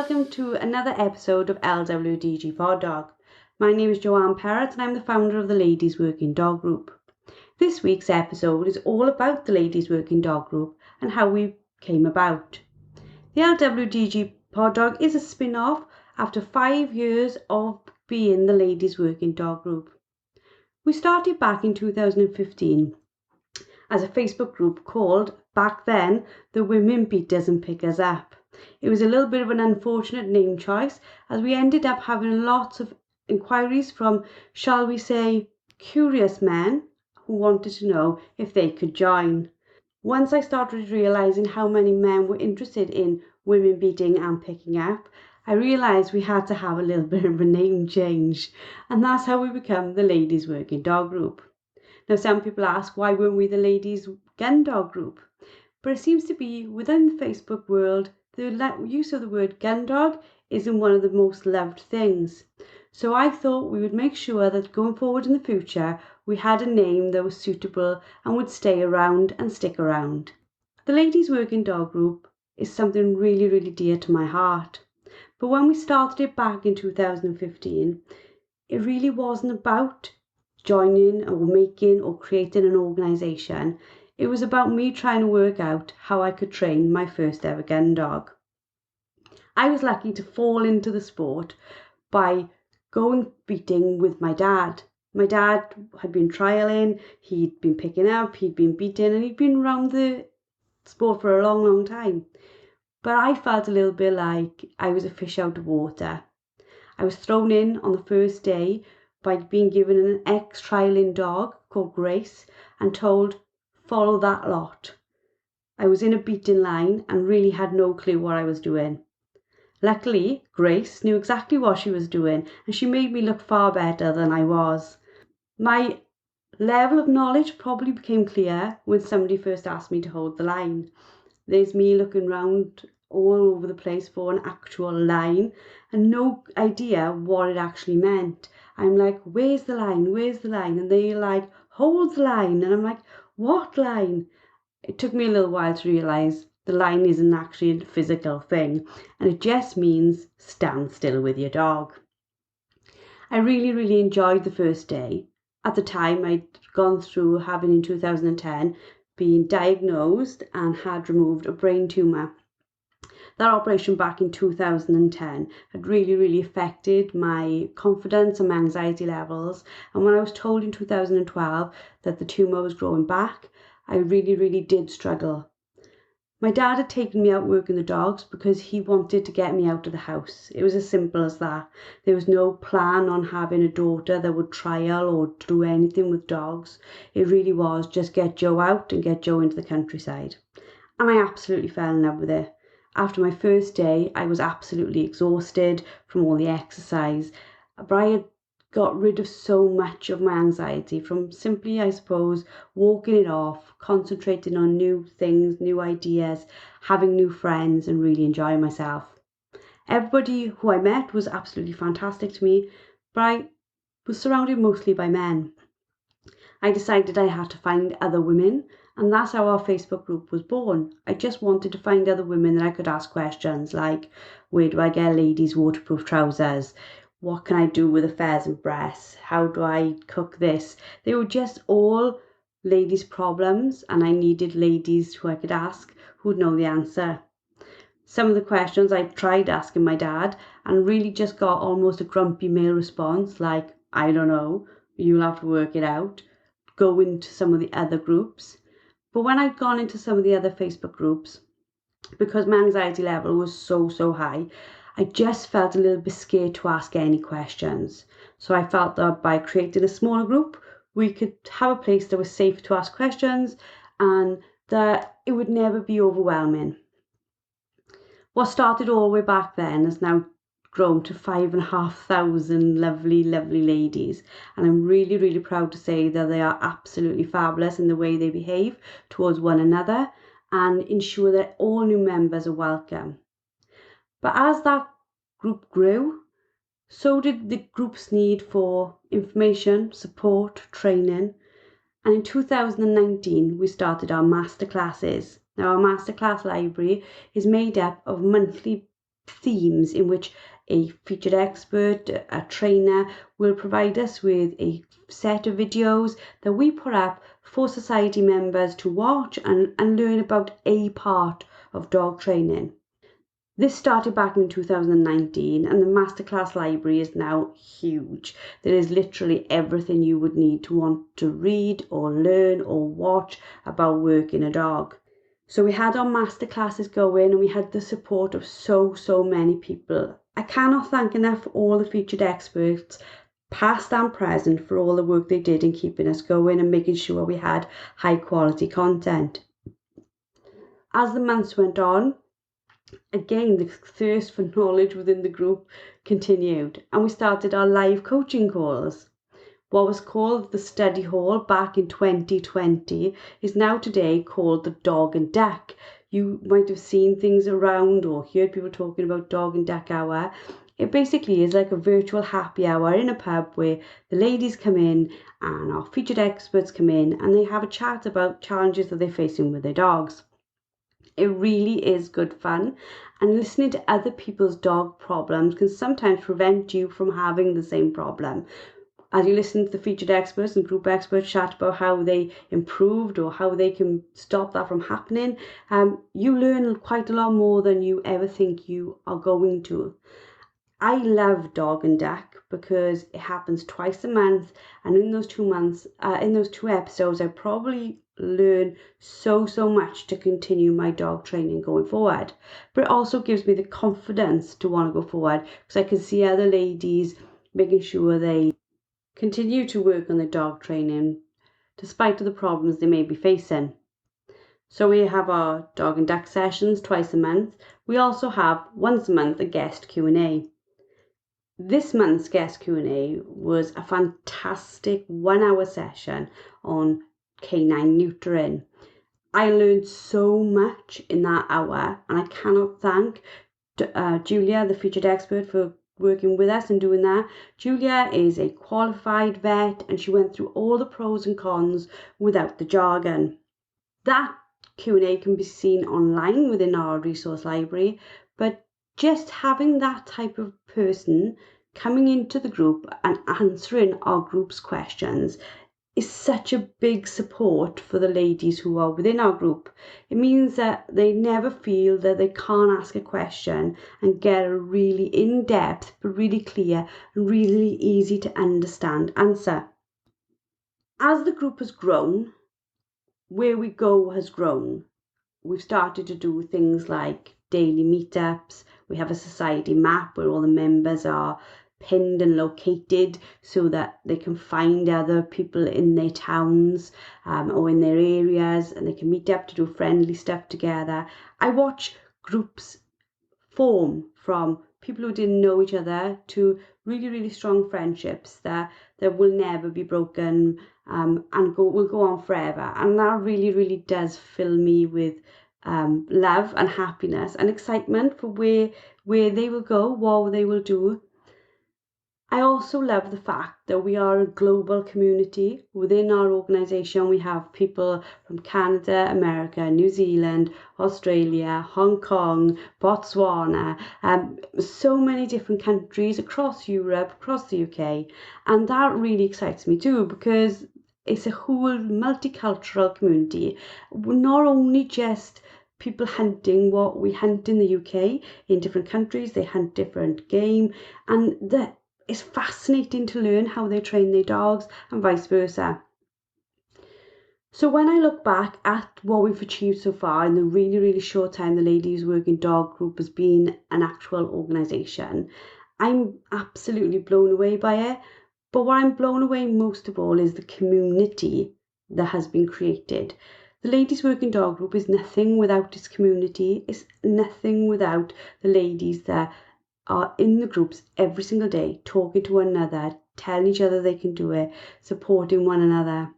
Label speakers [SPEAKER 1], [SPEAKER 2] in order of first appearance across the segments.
[SPEAKER 1] welcome to another episode of LWDG Pod Dog. My name is Joanne Perrott and I'm the founder of the Ladies Working Dog Group. This week's episode is all about the Ladies Working Dog Group and how we came about. The LWDG Pod Dog is a spin-off after 5 years of being the Ladies Working Dog Group. We started back in 2015 as a Facebook group called, back then, the Women Beaters and Pickers Up. It was a little bit of an unfortunate name choice as we ended up having lots of inquiries from, shall we say, curious men who wanted to know if they could join. Once I started realising how many men were interested in women beating and picking up, I realised we had to have a little bit of a name change, and that's how we become the Ladies Working Dog Group. Now some people ask, why weren't we the Ladies Gun Dog Group? But it seems to be within the Facebook world, the use of the word gun dog isn't one of the most loved things. So I thought we would make sure that going forward in the future, we had a name that was suitable and would stay around and stick around. The Ladies Working Dog Group is something really, really dear to my heart. But when we started it back in 2015, it really wasn't about joining or making or creating an organisation. It was about me trying to work out how I could train my first ever gun dog. I was lucky to fall into the sport by going beating with my dad. My dad had been trialling, he'd been picking up, he'd been beating, and he'd been around the sport for a long, long time. But I felt a little bit like I was a fish out of water. I was thrown in on the first day by being given an ex-trialing dog called Grace and told, follow that lot. I was in a beating line and really had no clue what I was doing. Luckily, Grace knew exactly what she was doing and she made me look far better than I was. My level of knowledge probably became clear when somebody first asked me to hold the line. There's me looking round all over the place for an actual line and no idea what it actually meant. I'm like, where's the line? Where's the line? And they're like, hold the line. And I'm like, what line? It took me a little while to realise the line isn't actually a physical thing and it just means stand still with your dog. I really, really enjoyed the first day. At the time, I'd gone through having in 2010 been diagnosed and had removed a brain tumour. That operation back in 2010 had really, really affected my confidence and my anxiety levels. And when I was told in 2012 that the tumour was growing back, I really, really did struggle. My dad had taken me out working the dogs because he wanted to get me out of the house. It was as simple as that. There was no plan on having a daughter that would trial or do anything with dogs. It really was just get Joe out and get Joe into the countryside. And I absolutely fell in love with it. After my first day, I was absolutely exhausted from all the exercise, but I had got rid of so much of my anxiety from simply, I suppose, walking it off, concentrating on new things, new ideas, having new friends and really enjoying myself. Everybody who I met was absolutely fantastic to me, but I was surrounded mostly by men. I decided I had to find other women, and that's how our Facebook group was born. I just wanted to find other women that I could ask questions like, where do I get ladies' waterproof trousers? What can I do with a pheasant breast? How do I cook this? They were just all ladies' problems, and I needed ladies who I could ask who'd know the answer. Some of the questions I tried asking my dad and really just got almost a grumpy male response like, I don't know, you'll have to work it out. Go into some of the other groups. But when I'd gone into some of the other Facebook groups, because my anxiety level was so high, I just felt a little bit scared to ask any questions. So I felt that by creating a smaller group, we could have a place that was safe to ask questions and that it would never be overwhelming. What started all the way back then has now grown to 5,500 lovely ladies, and I'm really, really proud to say that they are absolutely fabulous in the way they behave towards one another and ensure that all new members are welcome. But as that group grew, so did the group's need for information, support, training, and in 2019 we started our masterclasses. Now our masterclass library is made up of monthly themes in which a featured expert, a trainer, will provide us with a set of videos that we put up for society members to watch and learn about a part of dog training. This started back in 2019 and the masterclass library is now huge. There is literally everything you would need to want to read or learn or watch about working a dog. So we had our masterclasses going and we had the support of so many people. I cannot thank enough all the featured experts, past and present, for all the work they did in keeping us going and making sure we had high quality content. As the months went on, again, the thirst for knowledge within the group continued and we started our live coaching calls. What was called the study hall back in 2020 is now today called the dog and duck. You might have seen things around or heard people talking about dog and duck hour. It basically is like a virtual happy hour in a pub where the ladies come in and our featured experts come in and they have a chat about challenges that they're facing with their dogs. It really is good fun, and listening to other people's dog problems can sometimes prevent you from having the same problem. As you listen to the featured experts and group experts chat about how they improved or how they can stop that from happening, you learn quite a lot more than you ever think you are going to. I love Dog and Duck because it happens twice a month, and in those 2 months, in those 2 episodes, I probably learn so much to continue my dog training going forward. But it also gives me the confidence to want to go forward because I can see other ladies making sure they continue to work on their dog training despite the problems they may be facing. So we have our Dog and Duck sessions twice a month. We also have once a month a guest Q&A. This month's guest Q&A was a fantastic 1-hour session on canine neutering. I learned so much in that hour and I cannot thank Julia, the featured expert, for working with us and doing that. Julia is a qualified vet and she went through all the pros and cons without the jargon. That Q&A can be seen online within our resource library, but just having that type of person coming into the group and answering our group's questions is such a big support for the ladies who are within our group. It means that they never feel that they can't ask a question and get a really in-depth but really clear and really easy to understand answer. As the group has grown, where we go has grown. We've started to do things like daily meetups. We have a society map where all the members are pinned and located so that they can find other people in their towns or in their areas and they can meet up to do friendly stuff together. I watch groups form from people who didn't know each other to really strong friendships that will never be broken and will go on forever. And that really does fill me with love and happiness and excitement for where they will go, what they will do. I also love the fact that we are a global community. Within our organisation, we have people from Canada, America, New Zealand, Australia, Hong Kong, Botswana, so many different countries across Europe, across the UK. And that really excites me too, because it's a whole multicultural community. We're not only just people hunting what we hunt in the UK. In different countries, they hunt different game, and that it's fascinating to learn how they train their dogs and vice versa. So when I look back at what we've achieved so far in the really short time the Ladies Working Dog Group has been an actual organisation, I'm absolutely blown away by it. But what I'm blown away most of all is the community that has been created. The Ladies Working Dog Group is nothing without its community. It's nothing without the ladies that are in the groups every single day, talking to one another, telling each other they can do it, supporting one another.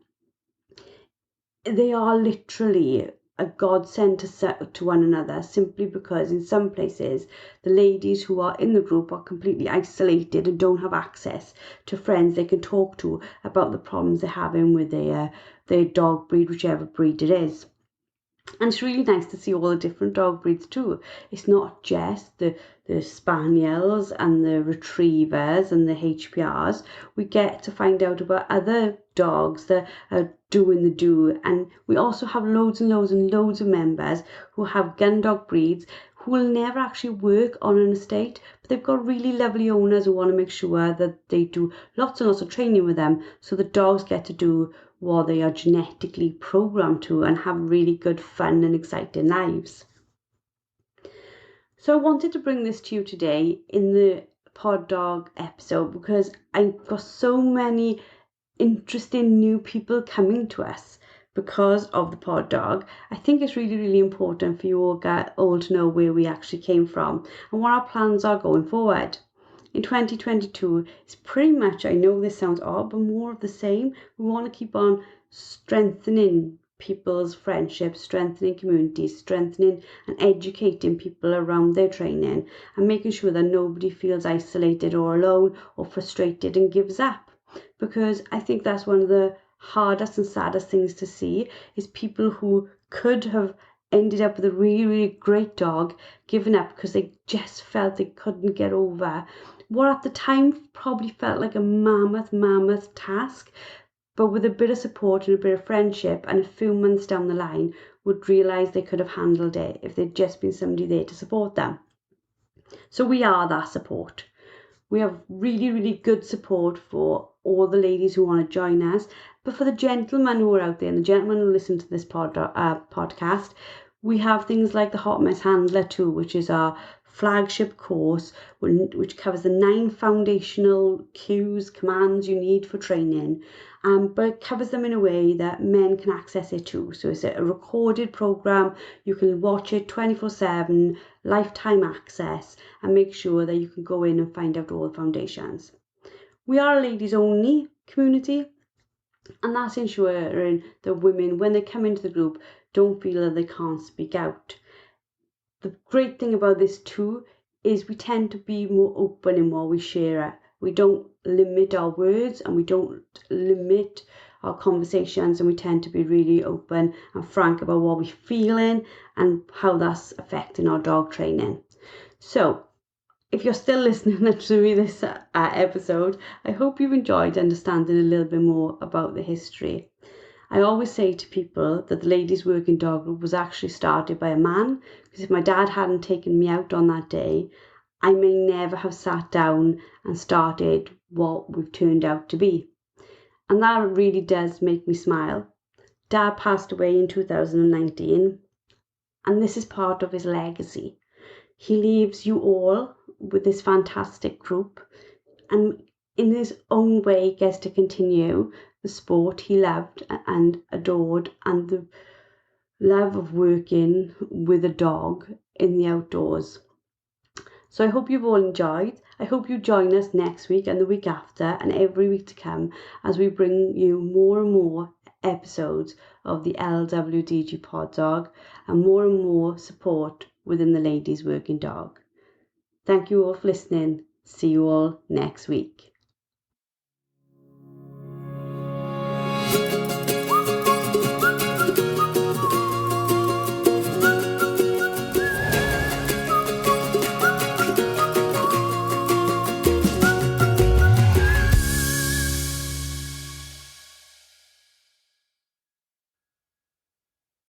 [SPEAKER 1] They are literally a godsend to one another, simply because in some places the ladies who are in the group are completely isolated and don't have access to friends they can talk to about the problems they're having with their dog breed, whichever breed it is. And it's really nice to see all the different dog breeds too. It's not just the spaniels and the retrievers and the HPRs. We get to find out about other dogs that are doing the do. And we also have loads and loads and loads of members who have gun dog breeds who will never actually work on an estate, but they've got really lovely owners who want to make sure that they do lots and lots of training with them so the dogs get to do what they are genetically programmed to and have really good fun and exciting lives. So I wanted to bring this to you today in the Pod Dog episode because I've got so many interesting new people coming to us because of the Pod Dog. I think it's really, really important for you all to know where we actually came from and what our plans are going forward. In 2022, it's pretty much, I know this sounds odd, but more of the same. We want to keep on strengthening people's friendships, strengthening communities, strengthening and educating people around their training and making sure that nobody feels isolated or alone or frustrated and gives up. Because I think that's one of the hardest and saddest things to see is people who could have ended up with a really, really great dog giving up because they just felt they couldn't get over what at the time probably felt like a mammoth task, but with a bit of support and a bit of friendship and a few months down the line would realise they could have handled it if there'd just been somebody there to support them. So we are that support. We have really, really good support for all the ladies who want to join us, but for the gentlemen who are out there and the gentlemen who listen to this podcast, we have things like the Hot Mess Handler too, which is our flagship course, which covers the 9 foundational cues, commands you need for training, but it covers them in a way that men can access it too. So it's a recorded program. You can watch it 24/7, lifetime access, and make sure that you can go in and find out all the foundations. We are a ladies only community, and that's ensuring that women, when they come into the group, don't feel that they can't speak out. The great thing about this too is we tend to be more open in what we share. We don't limit our words and we don't limit our conversations, and we tend to be really open and frank about what we're feeling and how that's affecting our dog training. So if you're still listening to me this episode, I hope you've enjoyed understanding a little bit more about the history. I always say to people that the Ladies Working Dog Group was actually started by a man, because if my dad hadn't taken me out on that day, I may never have sat down and started what we've turned out to be. And that really does make me smile. Dad passed away in 2019, and this is part of his legacy. He leaves you all with this fantastic group, and in his own way gets to continue the sport he loved and adored and the love of working with a dog in the outdoors. So I hope you've all enjoyed. I hope you join us next week and the week after and every week to come as we bring you more and more episodes of the LWDG Pod Dog and more support within the Ladies Working Dog. Thank you all for listening. See you all next week.